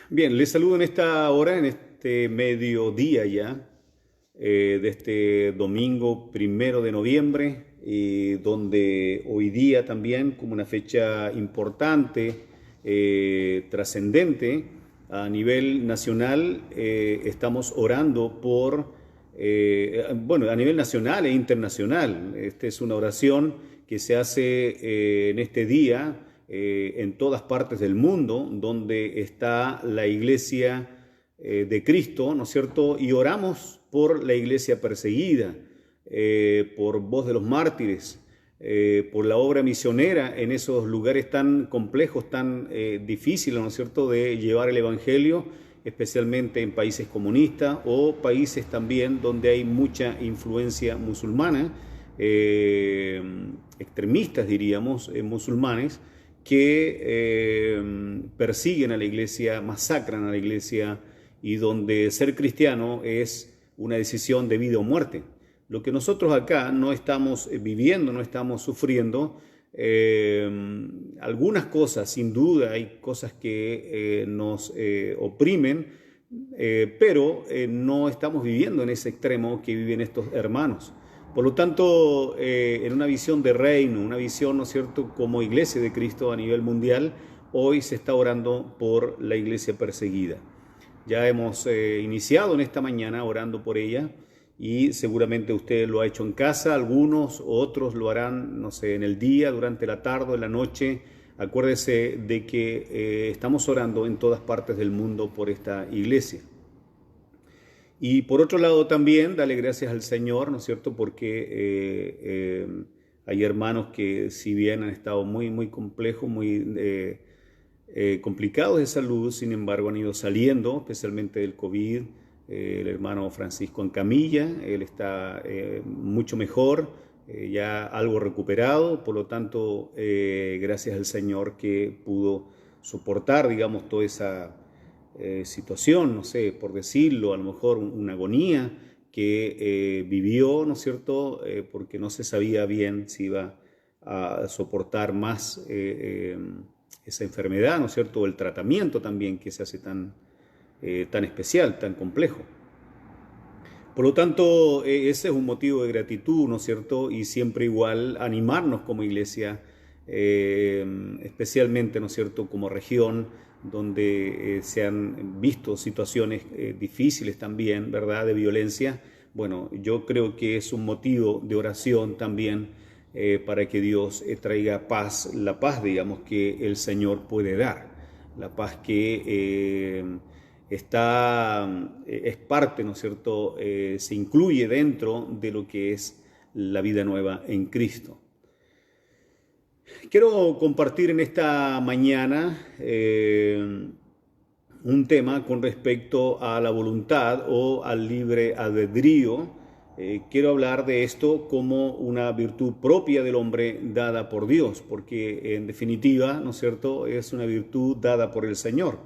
Bien, les saludo en esta hora, en este mediodía ya, de este domingo 1 de noviembre, donde hoy día también, como una fecha importante, trascendente a nivel nacional, estamos orando bueno, a nivel nacional e internacional. Esta es una oración que se hace en este día en todas partes del mundo, donde está la iglesia de Cristo, ¿no es cierto? Y oramos por la iglesia perseguida, por Voz de los Mártires, por la obra misionera en esos lugares tan complejos, tan difíciles, ¿no es cierto?, de llevar el Evangelio, especialmente en países comunistas o países también donde hay mucha influencia musulmana, extremistas diríamos, musulmanes, que persiguen a la iglesia, masacran a la iglesia y donde ser cristiano es una decisión de vida o muerte. Lo que nosotros acá no estamos viviendo, no estamos sufriendo, algunas cosas, sin duda, hay cosas que nos oprimen, pero no estamos viviendo en ese extremo que viven estos hermanos. Por lo tanto, en una visión de reino, una visión, ¿no es cierto?, como iglesia de Cristo a nivel mundial, hoy se está orando por la iglesia perseguida. Ya hemos iniciado en esta mañana orando por ella y seguramente usted lo ha hecho en casa, algunos, otros lo harán, no sé, en el día, durante la tarde, en la noche. Acuérdese de que estamos orando en todas partes del mundo por esta iglesia. Y por otro lado también, dale gracias al Señor, ¿no es cierto? Porque hay hermanos que si bien han estado muy complejos, muy complicados de salud, sin embargo han ido saliendo, especialmente del COVID. El hermano Francisco en camilla, él está mucho mejor, ya algo recuperado, por lo tanto, gracias al Señor que pudo soportar, digamos, toda esa situación, no sé, por decirlo, a lo mejor una agonía que vivió, ¿no es cierto?, porque no se sabía bien si iba a soportar más esa enfermedad, ¿no es cierto?, o el tratamiento también que se hace tan especial, tan complejo. Por lo tanto, ese es un motivo de gratitud, ¿no es cierto? Y siempre igual animarnos como iglesia, especialmente, ¿no es cierto?, como región donde se han visto situaciones difíciles también, ¿verdad?, de violencia. Bueno, yo creo que es un motivo de oración también para que Dios traiga paz, la paz, digamos, que el Señor puede dar, la paz que es parte, ¿no es cierto?, se incluye dentro de lo que es la vida nueva en Cristo. Quiero compartir en esta mañana un tema con respecto a la voluntad o al libre albedrío. Quiero hablar de esto como una virtud propia del hombre dada por Dios, porque en definitiva, ¿no es cierto?, es una virtud dada por el Señor.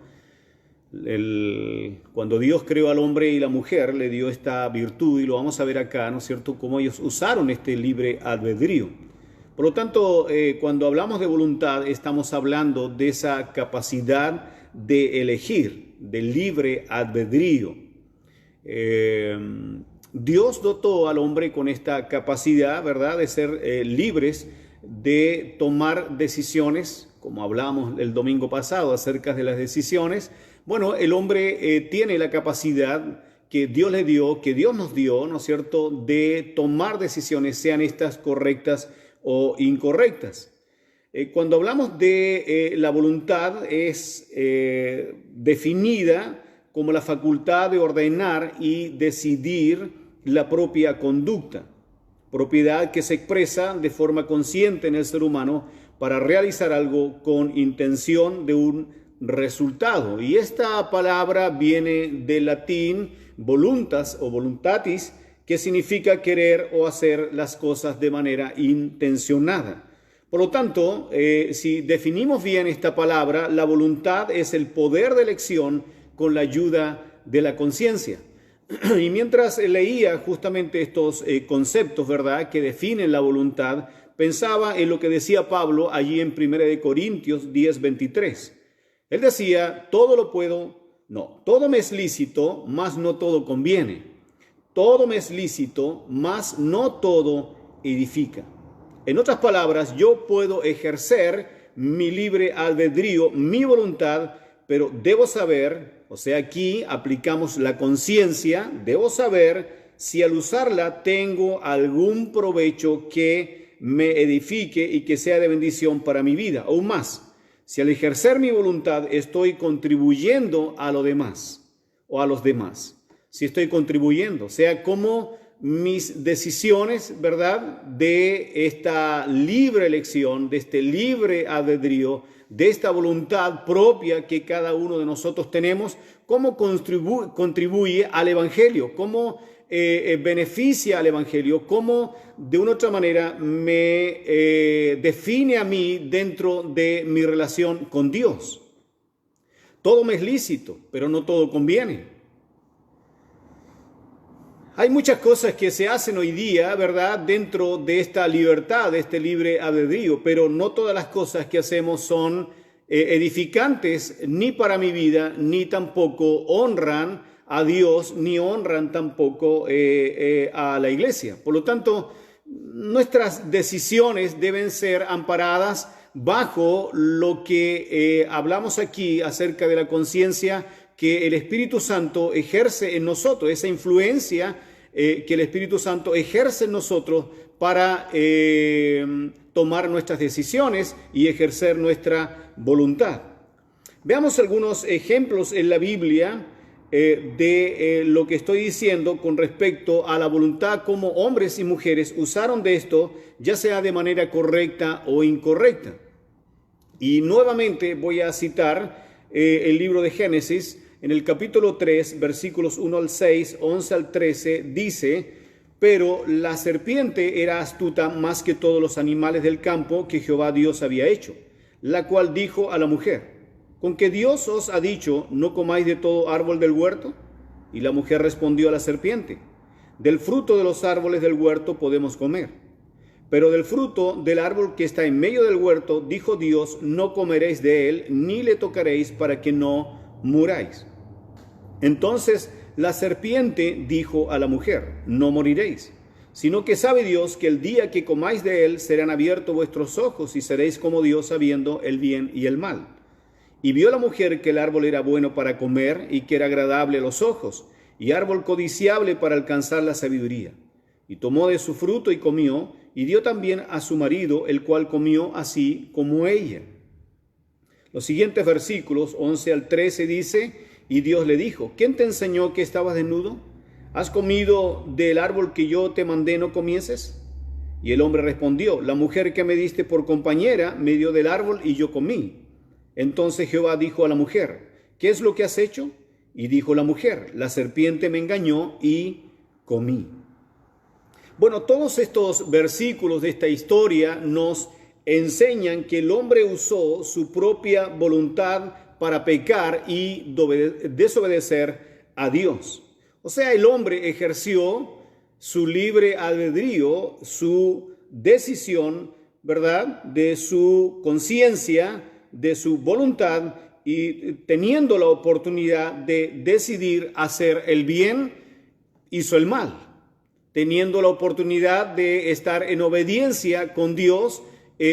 Cuando Dios creó al hombre y la mujer, le dio esta virtud, y lo vamos a ver acá, ¿no es cierto?, cómo ellos usaron este libre albedrío. Por lo tanto, cuando hablamos de voluntad, estamos hablando de esa capacidad de elegir, del libre albedrío. Dios dotó al hombre con esta capacidad, ¿verdad?, de ser libres, de tomar decisiones, como hablamos el domingo pasado acerca de las decisiones. Bueno, el hombre tiene la capacidad que Dios le dio, que Dios nos dio, ¿no es cierto?, de tomar decisiones, sean estas correctas o incorrectas. Cuando hablamos de la voluntad, es definida como la facultad de ordenar y decidir la propia conducta, propiedad que se expresa de forma consciente en el ser humano para realizar algo con intención de un resultado. Y esta palabra viene del latín voluntas o voluntatis, que significa querer o hacer las cosas de manera intencionada. Por lo tanto, si definimos bien esta palabra, la voluntad es el poder de elección con la ayuda de la conciencia. Y mientras leía justamente estos conceptos, ¿verdad?, que definen la voluntad, pensaba en lo que decía Pablo allí en 1 Corintios 10:23. Él decía: todo lo puedo No, todo me es lícito, mas no todo conviene. Todo me es lícito, mas no todo edifica. En otras palabras, yo puedo ejercer mi libre albedrío, mi voluntad, pero debo saber, o sea, aquí aplicamos la conciencia, debo saber si al usarla tengo algún provecho que me edifique y que sea de bendición para mi vida. Aún más, si al ejercer mi voluntad estoy contribuyendo a lo demás o a los demás. Si estoy contribuyendo, o sea, como mis decisiones, ¿verdad? De esta libre elección, de este libre albedrío, de esta voluntad propia que cada uno de nosotros tenemos, cómo contribuye al Evangelio, cómo beneficia al Evangelio, cómo de una u otra manera me define a mí dentro de mi relación con Dios. Todo me es lícito, pero no todo conviene. Hay muchas cosas que se hacen hoy día, ¿verdad?, dentro de esta libertad, de este libre albedrío, pero no todas las cosas que hacemos son edificantes ni para mi vida, ni tampoco honran a Dios, ni honran tampoco a la iglesia. Por lo tanto, nuestras decisiones deben ser amparadas bajo lo que hablamos aquí acerca de la conciencia que el Espíritu Santo ejerce en nosotros, esa influencia que el Espíritu Santo ejerce en nosotros para tomar nuestras decisiones y ejercer nuestra voluntad. Veamos algunos ejemplos en la Biblia de lo que estoy diciendo con respecto a la voluntad, como hombres y mujeres usaron de esto, ya sea de manera correcta o incorrecta. Y nuevamente voy a citar el libro de Génesis. En el capítulo 3, versículos 1 al 6, 11 al 13, dice: pero la serpiente era astuta más que todos los animales del campo que Jehová Dios había hecho, la cual dijo a la mujer: ¿con qué Dios os ha dicho, no comáis de todo árbol del huerto? Y la mujer respondió a la serpiente: del fruto de los árboles del huerto podemos comer, pero del fruto del árbol que está en medio del huerto, dijo Dios, no comeréis de él, ni le tocaréis, para que no muráis. Entonces la serpiente dijo a la mujer: no moriréis, sino que sabe Dios que el día que comáis de él serán abiertos vuestros ojos y seréis como Dios, sabiendo el bien y el mal. Y vio la mujer que el árbol era bueno para comer y que era agradable a los ojos, y árbol codiciable para alcanzar la sabiduría. Y tomó de su fruto y comió, y dio también a su marido, el cual comió así como ella. Los siguientes versículos, 11 al 13, dice: y Dios le dijo: ¿quién te enseñó que estabas desnudo? ¿Has comido del árbol que yo te mandé no comieses? Y el hombre respondió: la mujer que me diste por compañera me dio del árbol y yo comí. Entonces Jehová dijo a la mujer: ¿qué es lo que has hecho? Y dijo la mujer: la serpiente me engañó y comí. Bueno, todos estos versículos de esta historia nos enseñan que el hombre usó su propia voluntad para pecar y desobedecer a Dios. O sea, el hombre ejerció su libre albedrío, su decisión, ¿verdad?, de su conciencia, de su voluntad, y teniendo la oportunidad de decidir hacer el bien, hizo el mal. Teniendo la oportunidad de estar en obediencia con Dios,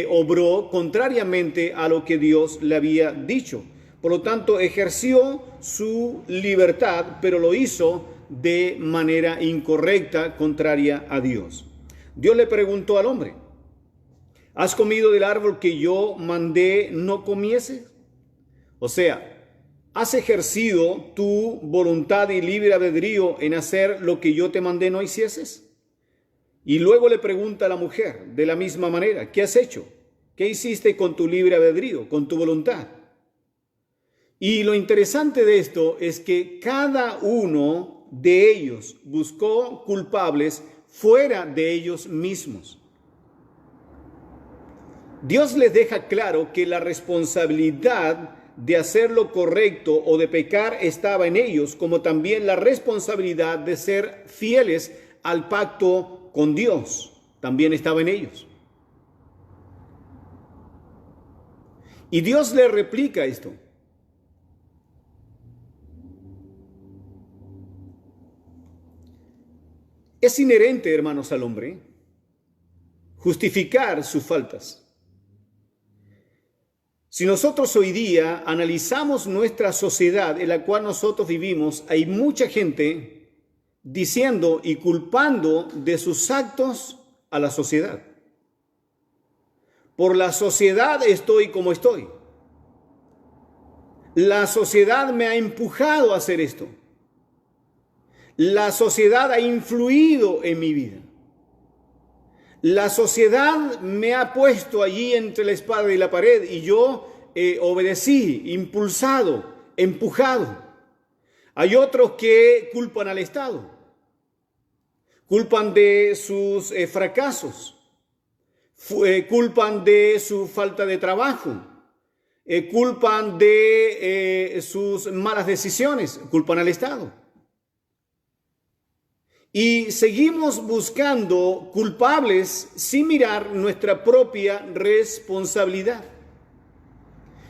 obró contrariamente a lo que Dios le había dicho. Por lo tanto, ejerció su libertad, pero lo hizo de manera incorrecta, contraria a Dios. Dios le preguntó al hombre: ¿has comido del árbol que yo mandé no comieses? O sea, ¿has ejercido tu voluntad y libre albedrío en hacer lo que yo te mandé no hicieses? Y luego le pregunta a la mujer de la misma manera: ¿qué has hecho? ¿Qué hiciste con tu libre albedrío, con tu voluntad? Y lo interesante de esto es que cada uno de ellos buscó culpables fuera de ellos mismos. Dios les deja claro que la responsabilidad de hacer lo correcto o de pecar estaba en ellos, como también la responsabilidad de ser fieles al pacto con Dios también estaba en ellos. Y Dios le replica esto. Es inherente, hermanos, al hombre justificar sus faltas. Si nosotros hoy día analizamos nuestra sociedad en la cual nosotros vivimos, hay mucha gente diciendo y culpando de sus actos a la sociedad. Por la sociedad estoy como estoy. La sociedad me ha empujado a hacer esto. La sociedad ha influido en mi vida. La sociedad me ha puesto allí entre la espada y la pared y yo obedecí, impulsado, empujado. Hay otros que culpan al Estado, culpan de sus fracasos, culpan de su falta de trabajo, culpan de sus malas decisiones, culpan al Estado. Y seguimos buscando culpables sin mirar nuestra propia responsabilidad.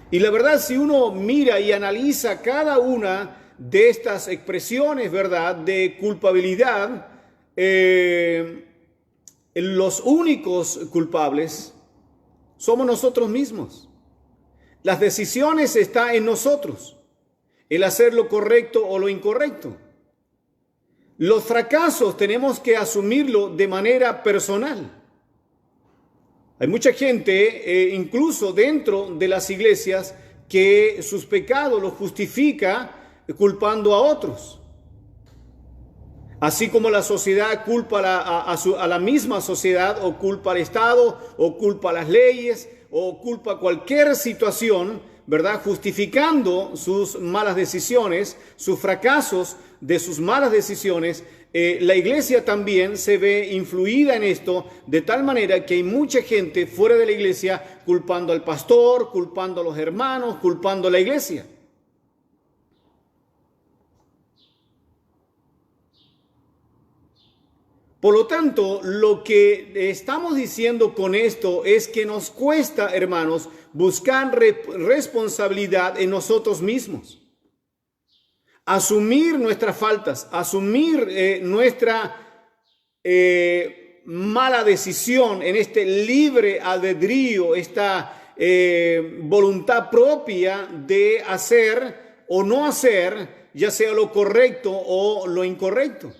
Y la verdad, si uno mira y analiza cada una de estas expresiones, ¿verdad?, de culpabilidad, los únicos culpables somos nosotros mismos. Las decisiones están en nosotros, el hacer lo correcto o lo incorrecto. Los fracasos tenemos que asumirlo de manera personal. Hay mucha gente, incluso dentro de las iglesias, que sus pecados los justifica culpando a otros. Así como la sociedad culpa a la misma sociedad, o culpa al Estado, o culpa a las leyes, o culpa cualquier situación, ¿verdad?, justificando sus malas decisiones, sus fracasos de sus malas decisiones. La iglesia también se ve influida en esto, de tal manera que hay mucha gente fuera de la iglesia culpando al pastor, culpando a los hermanos, culpando a la iglesia. Por lo tanto, lo que estamos diciendo con esto es que nos cuesta, hermanos, buscar responsabilidad en nosotros mismos. Asumir nuestras faltas, asumir nuestra mala decisión en este libre albedrío, esta voluntad propia de hacer o no hacer, ya sea lo correcto o lo incorrecto.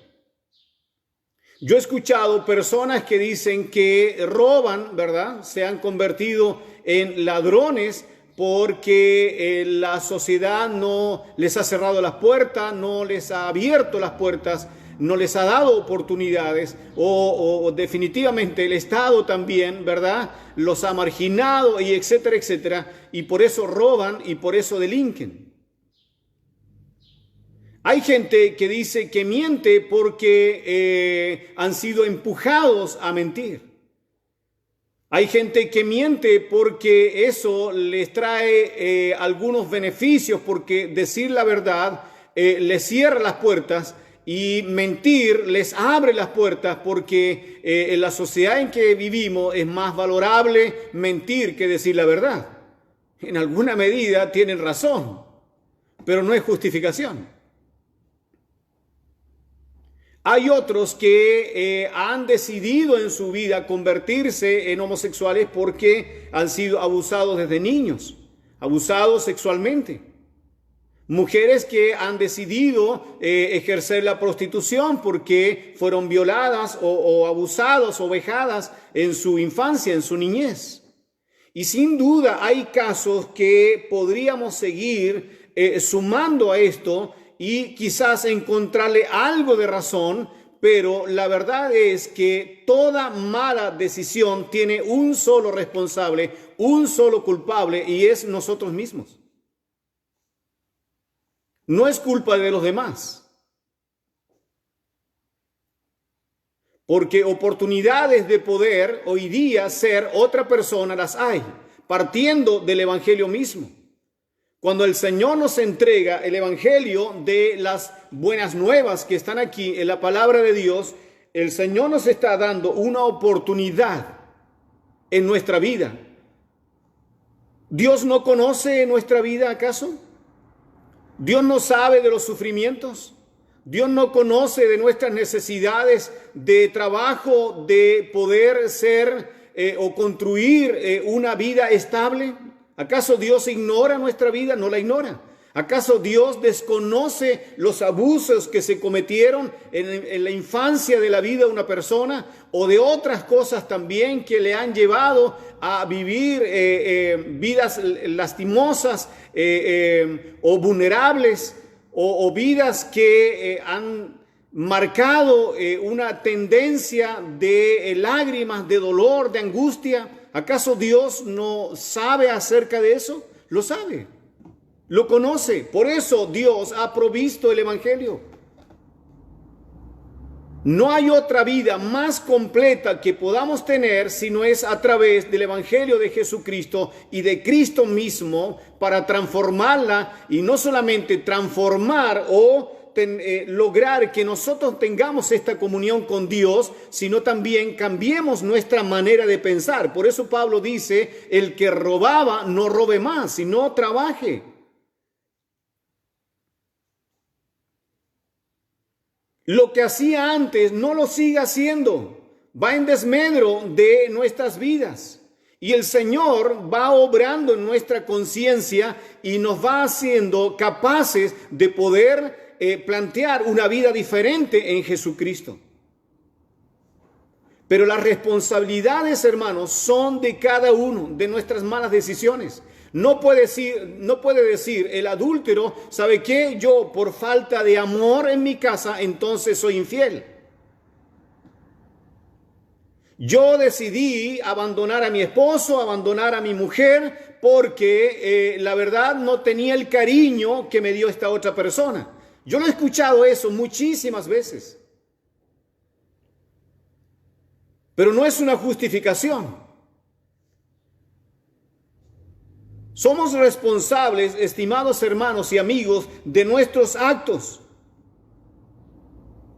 Yo he escuchado personas que dicen que roban, ¿verdad? Se han convertido en ladrones porque la sociedad no les ha cerrado las puertas, no les ha abierto las puertas, no les ha dado oportunidades, o definitivamente el Estado también, ¿verdad?, los ha marginado, y etcétera, etcétera, y por eso roban y por eso delinquen. Hay gente que dice que miente porque han sido empujados a mentir. Hay gente que miente porque eso les trae algunos beneficios, porque decir la verdad les cierra las puertas y mentir les abre las puertas, porque en la sociedad en que vivimos es más valorable mentir que decir la verdad. En alguna medida tienen razón, pero no es justificación. Hay otros que han decidido en su vida convertirse en homosexuales porque han sido abusados desde niños, abusados sexualmente. Mujeres que han decidido ejercer la prostitución porque fueron violadas o abusadas o vejadas en su infancia, en su niñez. Y sin duda hay casos que podríamos seguir sumando a esto y quizás encontrarle algo de razón, pero la verdad es que toda mala decisión tiene un solo responsable, un solo culpable, y es nosotros mismos. No es culpa de los demás. Porque oportunidades de poder hoy día ser otra persona las hay, partiendo del evangelio mismo. Cuando el Señor nos entrega el evangelio de las buenas nuevas que están aquí en la palabra de Dios, el Señor nos está dando una oportunidad en nuestra vida. ¿Dios no conoce nuestra vida acaso? ¿Dios no sabe de los sufrimientos? Dios no conoce de nuestras necesidades de trabajo, de poder ser o construir una vida estable. ¿Acaso Dios ignora nuestra vida? No la ignora. ¿Acaso Dios desconoce los abusos que se cometieron en la infancia de la vida de una persona o de otras cosas también que le han llevado a vivir vidas lastimosas o vulnerables o vidas que han marcado una tendencia de lágrimas, de dolor, de angustia? ¿Acaso Dios no sabe acerca de eso? Lo sabe. Lo conoce, por eso Dios ha provisto el Evangelio. No hay otra vida más completa que podamos tener si no es a través del Evangelio de Jesucristo y de Cristo mismo para transformarla y no solamente transformar o lograr que nosotros tengamos esta comunión con Dios, sino también cambiemos nuestra manera de pensar. Por eso Pablo dice, el que robaba no robe más, sino trabaje. Lo que hacía antes no lo siga haciendo. Va en desmedro de nuestras vidas. Y el Señor va obrando en nuestra conciencia y nos va haciendo capaces de poder plantear una vida diferente en Jesucristo. Pero las responsabilidades, hermanos, son de cada uno de nuestras malas decisiones. No puede decir el adúltero, ¿sabe qué? Yo por falta de amor en mi casa, entonces soy infiel. Yo decidí abandonar a mi esposo, abandonar a mi mujer, porque la verdad no tenía el cariño que me dio esta otra persona. Yo lo he escuchado eso muchísimas veces. Pero no es una justificación. Somos responsables, estimados hermanos y amigos, de nuestros actos.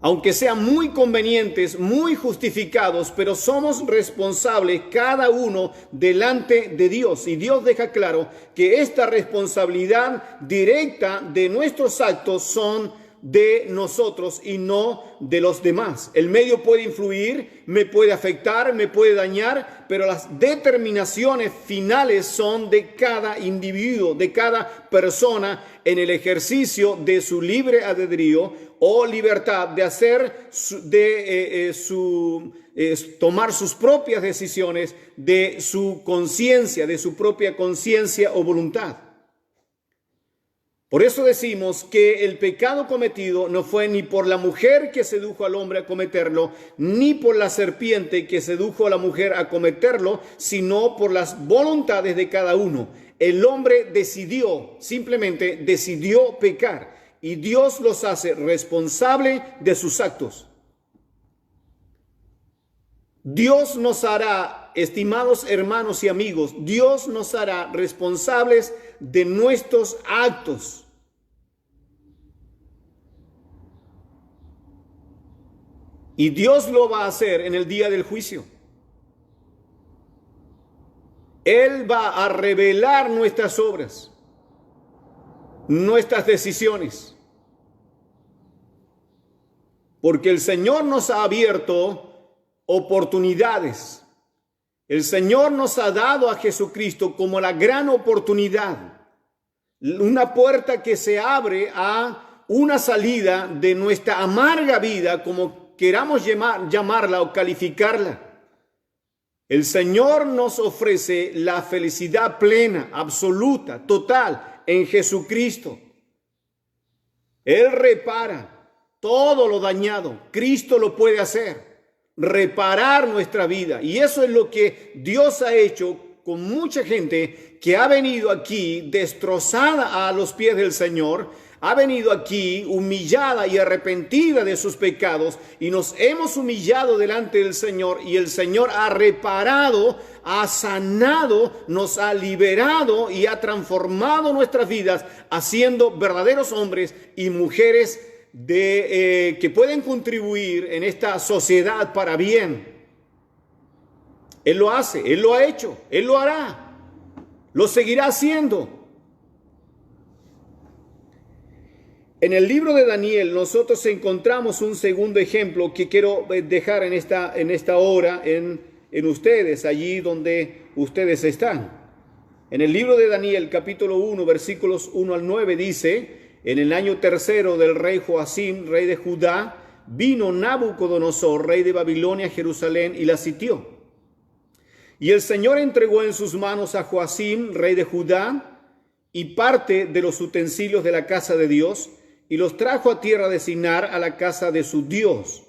Aunque sean muy convenientes, muy justificados, pero somos responsables cada uno delante de Dios. Y Dios deja claro que esta responsabilidad directa de nuestros actos son de nosotros y no de los demás. El medio puede influir, me puede afectar, me puede dañar, pero las determinaciones finales son de cada individuo, de cada persona en el ejercicio de su libre albedrío o libertad de hacer, tomar sus propias decisiones de su conciencia, de su propia conciencia o voluntad. Por eso decimos que el pecado cometido no fue ni por la mujer que sedujo al hombre a cometerlo, ni por la serpiente que sedujo a la mujer a cometerlo, sino por las voluntades de cada uno. El hombre simplemente decidió pecar, y Dios los hace responsables de sus actos. Dios nos hará, estimados hermanos y amigos, Dios nos hará responsables de nuestros actos. Y Dios lo va a hacer en el día del juicio. Él va a revelar nuestras obras, nuestras decisiones. Porque el Señor nos ha abierto oportunidades. El Señor nos ha dado a Jesucristo como la gran oportunidad. Una puerta que se abre a una salida de nuestra amarga vida, como queramos llamarla o calificarla. El Señor nos ofrece la felicidad plena, absoluta, total en Jesucristo. Él repara todo lo dañado. Cristo lo puede hacer. Reparar nuestra vida. Y eso es lo que Dios ha hecho con mucha gente que ha venido aquí destrozada a los pies del Señor. Ha venido aquí humillada y arrepentida de sus pecados, y nos hemos humillado delante del Señor, y el Señor ha reparado, ha sanado, nos ha liberado y ha transformado nuestras vidas, haciendo verdaderos hombres y mujeres que pueden contribuir en esta sociedad para bien. Él lo hace, Él lo ha hecho, Él lo hará, lo seguirá haciendo. En el libro de Daniel nosotros encontramos un segundo ejemplo que quiero dejar en esta hora en ustedes, allí donde ustedes están. En el libro de Daniel, capítulo 1, versículos 1 al 9, dice: en el año tercero del rey Joacim, rey de Judá, vino Nabucodonosor, rey de Babilonia, a Jerusalén, y la sitió. Y el Señor entregó en sus manos a Joacim, rey de Judá, y parte de los utensilios de la casa de Dios, y los trajo a tierra de Sinar, a la casa de su Dios,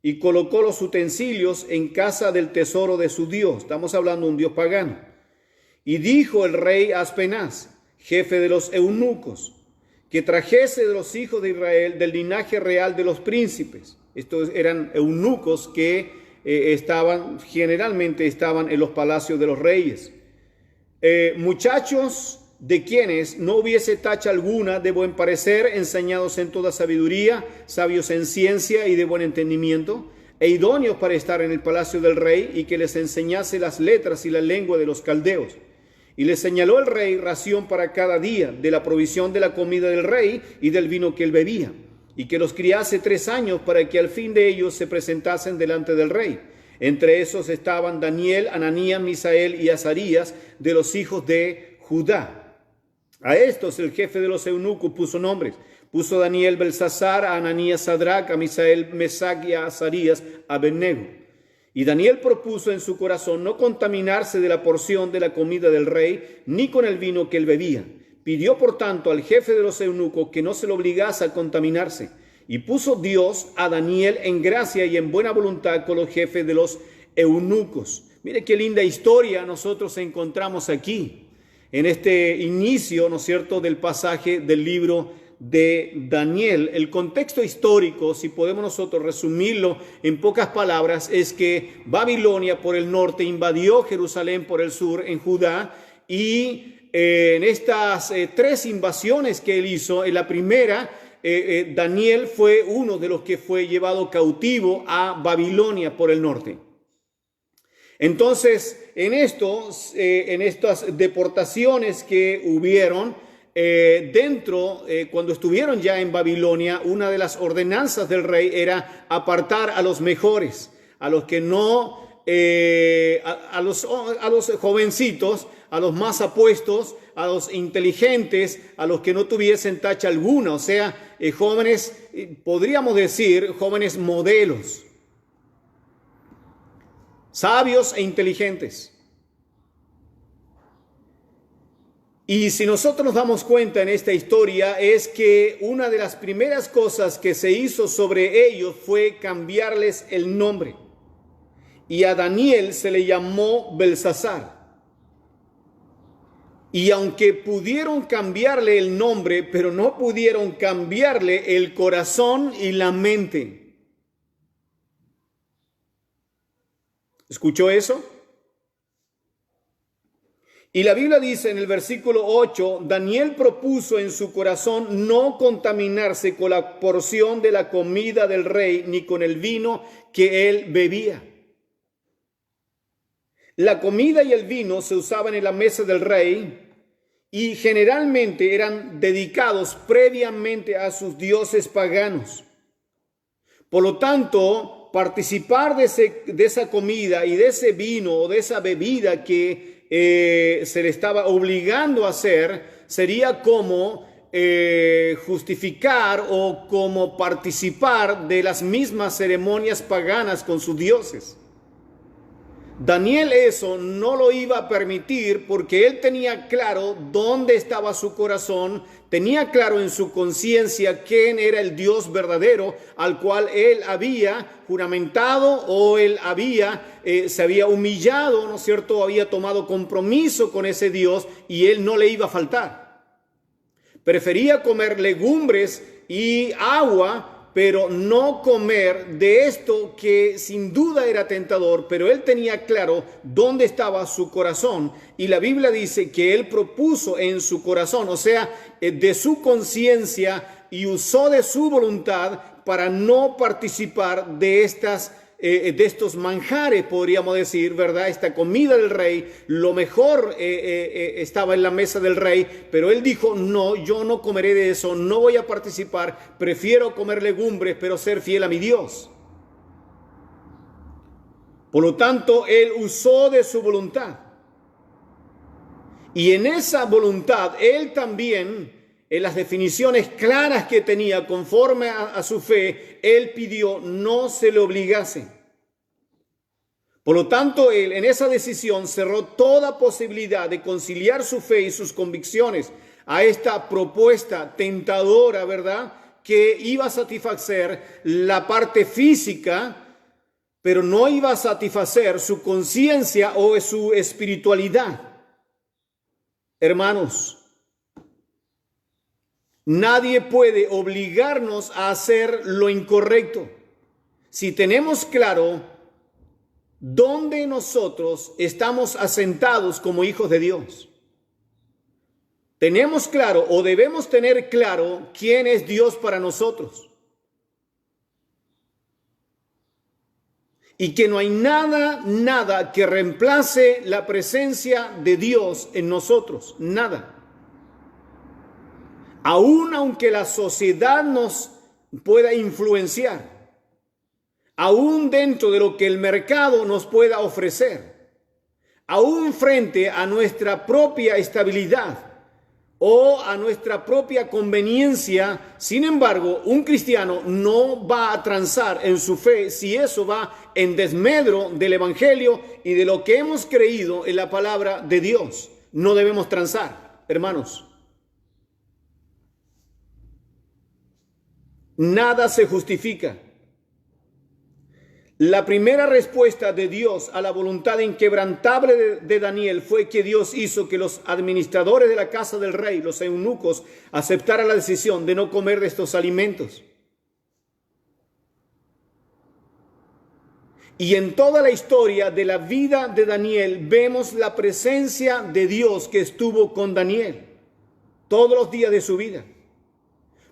y colocó los utensilios en casa del tesoro de su Dios. Estamos hablando de un Dios pagano. Y dijo el rey a Aspenaz, jefe de los eunucos, que trajese de los hijos de Israel, del linaje real de los príncipes. Estos eran eunucos que generalmente estaban en los palacios de los reyes. Muchachos de quienes no hubiese tacha alguna, de buen parecer, enseñados en toda sabiduría, sabios en ciencia y de buen entendimiento, e idóneos para estar en el palacio del rey, y que les enseñase las letras y la lengua de los caldeos. Y le señaló el rey ración para cada día, de la provisión de la comida del rey y del vino que él bebía, y que los criase 3 años, para que al fin de ellos se presentasen delante del rey. Entre esos estaban Daniel, Ananías, Misael y Azarías, de los hijos de Judá. A estos el jefe de los eunucos puso nombres. Puso Daniel Belsasar, a Ananías Sadrac, a Misael Mesac y a Azarías Abednego. Y Daniel propuso en su corazón no contaminarse de la porción de la comida del rey, ni con el vino que él bebía. Pidió por tanto al jefe de los eunucos que no se lo obligase a contaminarse. Y puso Dios a Daniel en gracia y en buena voluntad con los jefes de los eunucos. Mire qué linda historia nosotros encontramos aquí, en este inicio, ¿no es cierto?, del pasaje del libro de Daniel. El contexto histórico, si podemos nosotros resumirlo en pocas palabras, es que Babilonia por el norte invadió Jerusalén por el sur en Judá, y en estas 3 invasiones que él hizo, en la primera, Daniel fue uno de los que fue llevado cautivo a Babilonia por el norte. Entonces, en estas deportaciones que hubieron, cuando estuvieron ya en Babilonia, una de las ordenanzas del rey era apartar a los mejores, a los que no, a los jovencitos, a los más apuestos, a los inteligentes, a los que no tuviesen tacha alguna, o sea, jóvenes, podríamos decir, jóvenes modelos, sabios e inteligentes. Y si nosotros nos damos cuenta en esta historia, es que una de las primeras cosas que se hizo sobre ellos fue cambiarles el nombre. Y a Daniel se le llamó Belsasar. Y aunque pudieron cambiarle el nombre, pero no pudieron cambiarle el corazón y la mente. ¿Escuchó eso? Y la Biblia dice en el versículo 8, Daniel propuso en su corazón no contaminarse con la porción de la comida del rey, ni con el vino que él bebía. La comida y el vino se usaban en la mesa del rey y generalmente eran dedicados previamente a sus dioses paganos. Por lo tanto, participar de esa comida y de ese vino o de esa bebida que se le estaba obligando a hacer sería como justificar o como participar de las mismas ceremonias paganas con sus dioses. Daniel eso no lo iba a permitir porque él tenía claro dónde estaba su corazón, tenía claro en su conciencia quién era el Dios verdadero al cual él había juramentado o él se había humillado, ¿no es cierto? Había tomado compromiso con ese Dios y él no le iba a faltar. Prefería comer legumbres y agua, pero no comer de esto que sin duda era tentador, pero él tenía claro dónde estaba su corazón. Y la Biblia dice que él propuso en su corazón, o sea, de su conciencia, y usó de su voluntad para no participar de estas de estos manjares, podríamos decir, ¿verdad? Esta comida del rey, lo mejor estaba en la mesa del rey, pero él dijo, no, yo no comeré de eso, no voy a participar, prefiero comer legumbres, pero ser fiel a mi Dios. Por lo tanto, él usó de su voluntad. Y en esa voluntad, él también, en las definiciones claras que tenía conforme a su fe, él pidió no se le obligase. Por lo tanto, él en esa decisión cerró toda posibilidad de conciliar su fe y sus convicciones a esta propuesta tentadora, ¿verdad?, que iba a satisfacer la parte física, pero no iba a satisfacer su conciencia o su espiritualidad. Hermanos, nadie puede obligarnos a hacer lo incorrecto. Si tenemos claro dónde nosotros estamos asentados como hijos de Dios, tenemos claro o debemos tener claro quién es Dios para nosotros. Y que no hay nada que reemplace la presencia de Dios en nosotros. Nada. Aún aunque la sociedad nos pueda influenciar, aún dentro de lo que el mercado nos pueda ofrecer, aún frente a nuestra propia estabilidad o a nuestra propia conveniencia, sin embargo, un cristiano no va a transar en su fe si eso va en desmedro del evangelio y de lo que hemos creído en la palabra de Dios. No debemos transar, hermanos. Nada se justifica. La primera respuesta de Dios a la voluntad inquebrantable de Daniel fue que Dios hizo que los administradores de la casa del rey, los eunucos, aceptaran la decisión de no comer de estos alimentos. Y en toda la historia de la vida de Daniel vemos la presencia de Dios que estuvo con Daniel todos los días de su vida.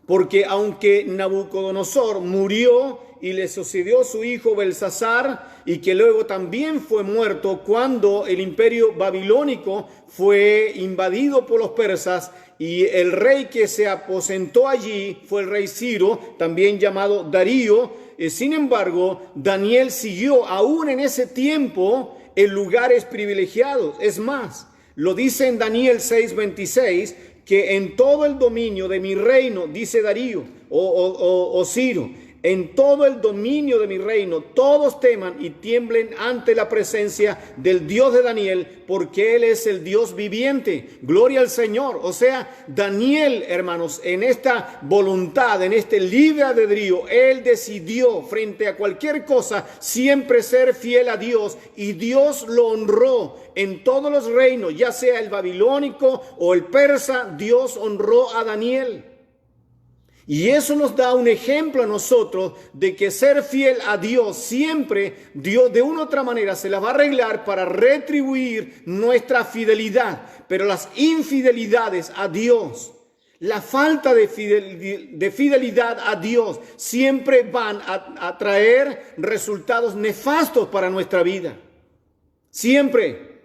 Porque aunque Nabucodonosor murió y le sucedió su hijo Belsasar, y que luego también fue muerto cuando el imperio babilónico fue invadido por los persas, y el rey que se aposentó allí fue el rey Ciro, también llamado Darío. Sin embargo, Daniel siguió aún en ese tiempo en lugares privilegiados. Es más, lo dice en Daniel 6:26, que en todo el dominio de mi reino, dice Darío o Ciro, en todo el dominio de mi reino, todos teman y tiemblen ante la presencia del Dios de Daniel, porque Él es el Dios viviente. Gloria al Señor. O sea, Daniel, hermanos, en esta voluntad, en este libre albedrío, él decidió frente a cualquier cosa siempre ser fiel a Dios, y Dios lo honró en todos los reinos, ya sea el babilónico o el persa. Dios honró a Daniel. Y eso nos da un ejemplo a nosotros de que ser fiel a Dios siempre, Dios de una u otra manera se la va a arreglar para retribuir nuestra fidelidad. Pero las infidelidades a Dios, la falta de fidelidad a Dios siempre van a traer resultados nefastos para nuestra vida. Siempre.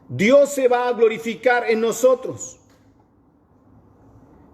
Dios se va a glorificar en nosotros.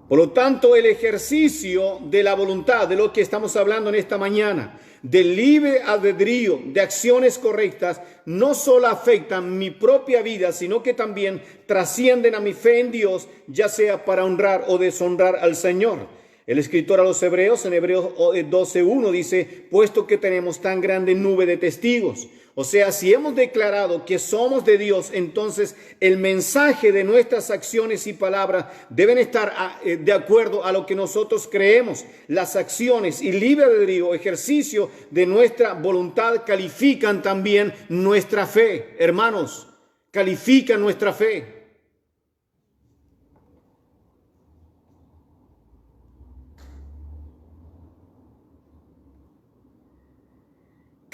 Por lo tanto, el ejercicio de la voluntad, de lo que estamos hablando en esta mañana, del libre albedrío, de acciones correctas, no solo afectan mi propia vida, sino que también trascienden a mi fe en Dios, ya sea para honrar o deshonrar al Señor. El escritor a los Hebreos, en Hebreos 12:1 dice, puesto que tenemos tan grande nube de testigos. O sea, si hemos declarado que somos de Dios, entonces el mensaje de nuestras acciones y palabras deben estar de acuerdo a lo que nosotros creemos. Las acciones y libre albedrío, ejercicio de nuestra voluntad, califican también nuestra fe. Hermanos, califican nuestra fe.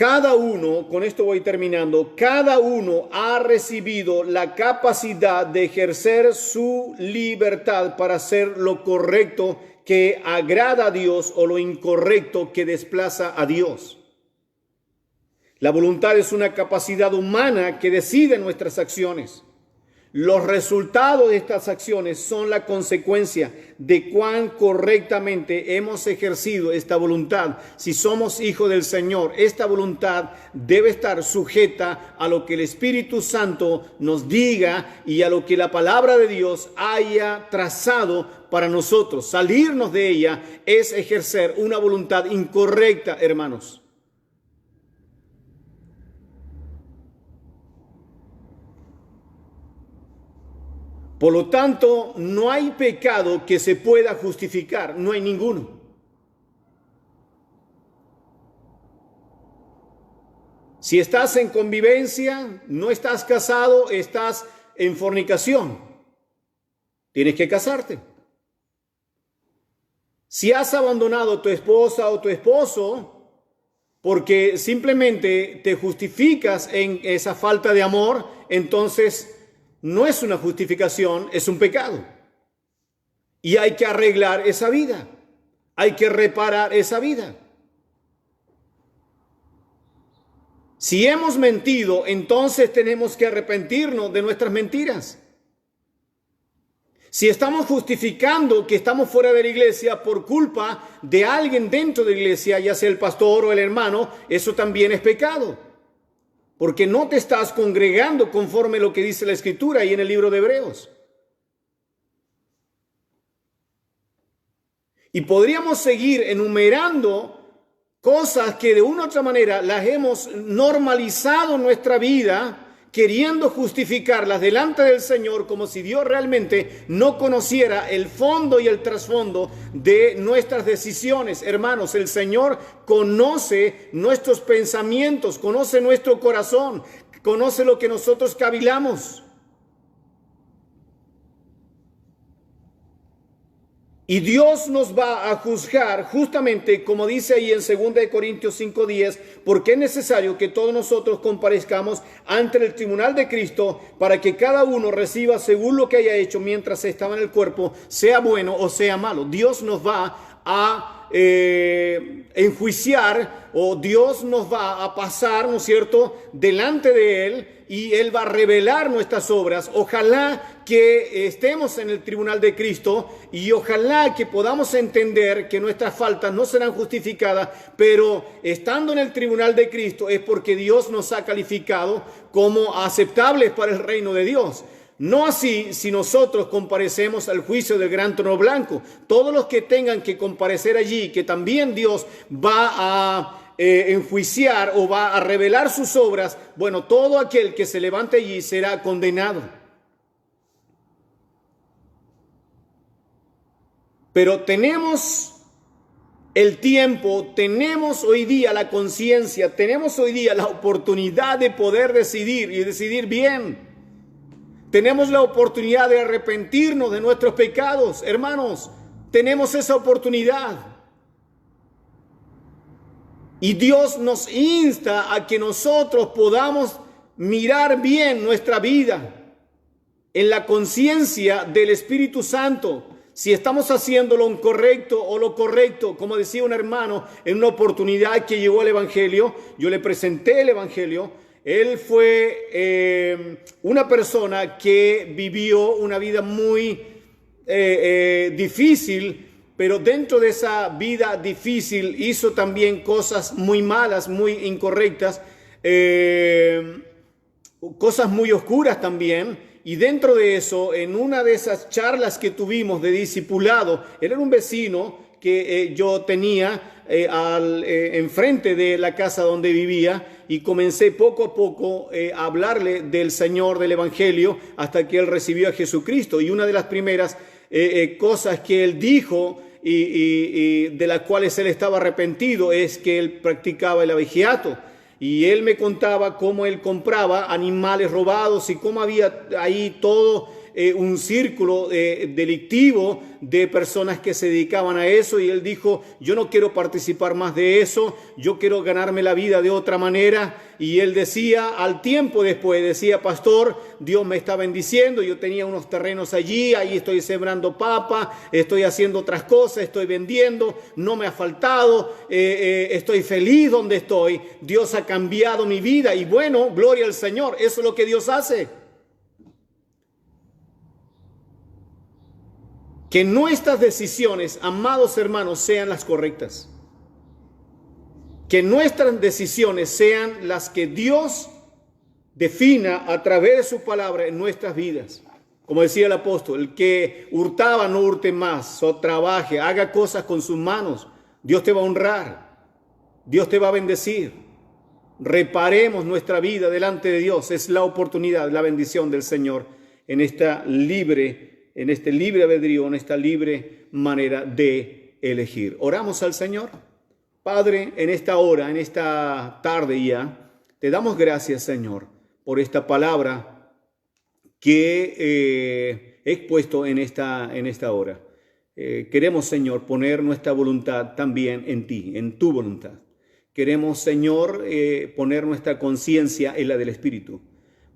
cada uno, con esto voy terminando, cada uno ha recibido la capacidad de ejercer su libertad para hacer lo correcto que agrada a Dios o lo incorrecto que desplaza a Dios. La voluntad es una capacidad humana que decide nuestras acciones. Los resultados de estas acciones son la consecuencia de cuán correctamente hemos ejercido esta voluntad. Si somos hijos del Señor, esta voluntad debe estar sujeta a lo que el Espíritu Santo nos diga y a lo que la palabra de Dios haya trazado para nosotros. Salirnos de ella es ejercer una voluntad incorrecta, hermanos. Por lo tanto, no hay pecado que se pueda justificar, no hay ninguno. Si estás en convivencia, no estás casado, estás en fornicación, tienes que casarte. Si has abandonado a tu esposa o tu esposo porque simplemente te justificas en esa falta de amor, entonces no es una justificación, es un pecado. Y hay que arreglar esa vida. Hay que reparar esa vida. Si hemos mentido, entonces tenemos que arrepentirnos de nuestras mentiras. Si estamos justificando que estamos fuera de la iglesia por culpa de alguien dentro de la iglesia, ya sea el pastor o el hermano, eso también es pecado. Porque no te estás congregando conforme a lo que dice la Escritura y en el libro de Hebreos. Y podríamos seguir enumerando cosas que de una u otra manera las hemos normalizado en nuestra vida, queriendo justificarlas delante del Señor como si Dios realmente no conociera el fondo y el trasfondo de nuestras decisiones. Hermanos, el Señor conoce nuestros pensamientos, conoce nuestro corazón, conoce lo que nosotros cavilamos. Y Dios nos va a juzgar justamente como dice ahí en 2 Corintios 5:10, porque es necesario que todos nosotros comparezcamos ante el tribunal de Cristo para que cada uno reciba según lo que haya hecho mientras estaba en el cuerpo, sea bueno o sea malo. Dios nos va a enjuiciar o Dios nos va a pasar, ¿no es cierto?, delante de Él y Él va a revelar nuestras obras. Ojalá que estemos en el tribunal de Cristo y ojalá que podamos entender que nuestras faltas no serán justificadas, pero estando en el tribunal de Cristo es porque Dios nos ha calificado como aceptables para el reino de Dios. No así si nosotros comparecemos al juicio del gran trono blanco. Todos los que tengan que comparecer allí, que también Dios va a enjuiciar o va a revelar sus obras, bueno, todo aquel que se levante allí será condenado. Pero tenemos el tiempo, tenemos hoy día la conciencia, tenemos hoy día la oportunidad de poder decidir y decidir bien. Tenemos la oportunidad de arrepentirnos de nuestros pecados, hermanos, tenemos esa oportunidad. Y Dios nos insta a que nosotros podamos mirar bien nuestra vida en la conciencia del Espíritu Santo. Si estamos haciendo lo incorrecto o lo correcto, como decía un hermano en una oportunidad que llegó al Evangelio, yo le presenté el Evangelio. Él fue una persona que vivió una vida muy difícil, pero dentro de esa vida difícil hizo también cosas muy malas, muy incorrectas, cosas muy oscuras también. Y dentro de eso, en una de esas charlas que tuvimos de discipulado, él era un vecino que yo tenía enfrente de la casa donde vivía, y comencé poco a poco a hablarle del Señor, del Evangelio, hasta que él recibió a Jesucristo. Y una de las primeras cosas que él dijo y de las cuales él estaba arrepentido es que él practicaba el abegiato. Y él me contaba cómo él compraba animales robados y cómo había ahí todo un círculo delictivo de personas que se dedicaban a eso, y él dijo: yo no quiero participar más de eso, yo quiero ganarme la vida de otra manera. Y él decía, al tiempo después, decía: pastor, Dios me está bendiciendo, yo tenía unos terrenos allí, ahí estoy sembrando papa, estoy haciendo otras cosas, estoy vendiendo, no me ha faltado, estoy feliz donde estoy, Dios ha cambiado mi vida. Y bueno, gloria al Señor, eso es lo que Dios hace. Que nuestras decisiones, amados hermanos, sean las correctas. Que nuestras decisiones sean las que Dios defina a través de su palabra en nuestras vidas. Como decía el apóstol, el que hurtaba no hurte más, o trabaje, haga cosas con sus manos. Dios te va a honrar, Dios te va a bendecir. Reparemos nuestra vida delante de Dios. Es la oportunidad, la bendición del Señor en este libre albedrío, en esta libre manera de elegir. Oramos al Señor. Padre, en esta hora, en esta tarde ya, te damos gracias, Señor, por esta palabra que he expuesto en esta hora. Queremos, Señor, poner nuestra voluntad también en ti, en tu voluntad. Queremos, Señor, poner nuestra conciencia en la del Espíritu,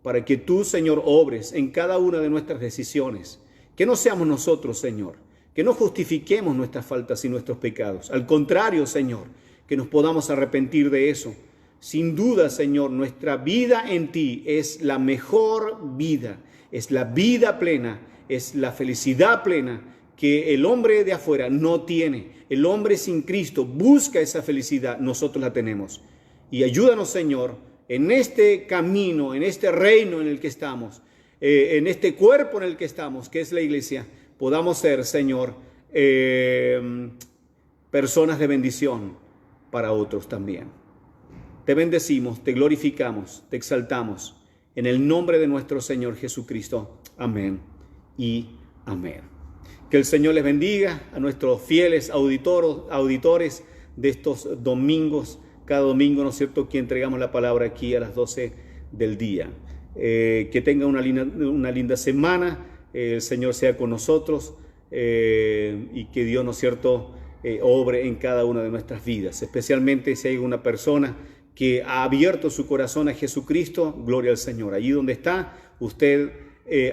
para que tú, Señor, obres en cada una de nuestras decisiones. Que no seamos nosotros, Señor, que no justifiquemos nuestras faltas y nuestros pecados. Al contrario, Señor, que nos podamos arrepentir de eso. Sin duda, Señor, nuestra vida en ti es la mejor vida, es la vida plena, es la felicidad plena que el hombre de afuera no tiene. El hombre sin Cristo busca esa felicidad, nosotros la tenemos. Y ayúdanos, Señor, en este camino, en este reino en el que estamos, en este cuerpo en el que estamos, que es la iglesia, podamos ser, Señor, personas de bendición para otros también. Te bendecimos, te glorificamos, te exaltamos, en el nombre de nuestro Señor Jesucristo. Amén y amén. Que el Señor les bendiga a nuestros fieles auditores de estos domingos, cada domingo, ¿no es cierto?, que entregamos la palabra aquí a las 12 del día. Que tenga una linda semana, el Señor sea con nosotros, y que Dios, ¿no es cierto?, obre en cada una de nuestras vidas, especialmente si hay una persona que ha abierto su corazón a Jesucristo. Gloria al Señor. Allí donde está, usted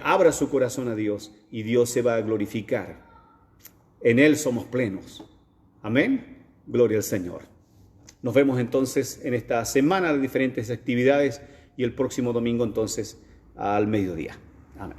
abra su corazón a Dios y Dios se va a glorificar. En Él somos plenos. Amén. Gloria al Señor. Nos vemos entonces en esta semana de diferentes actividades y el próximo domingo entonces al mediodía. Amén.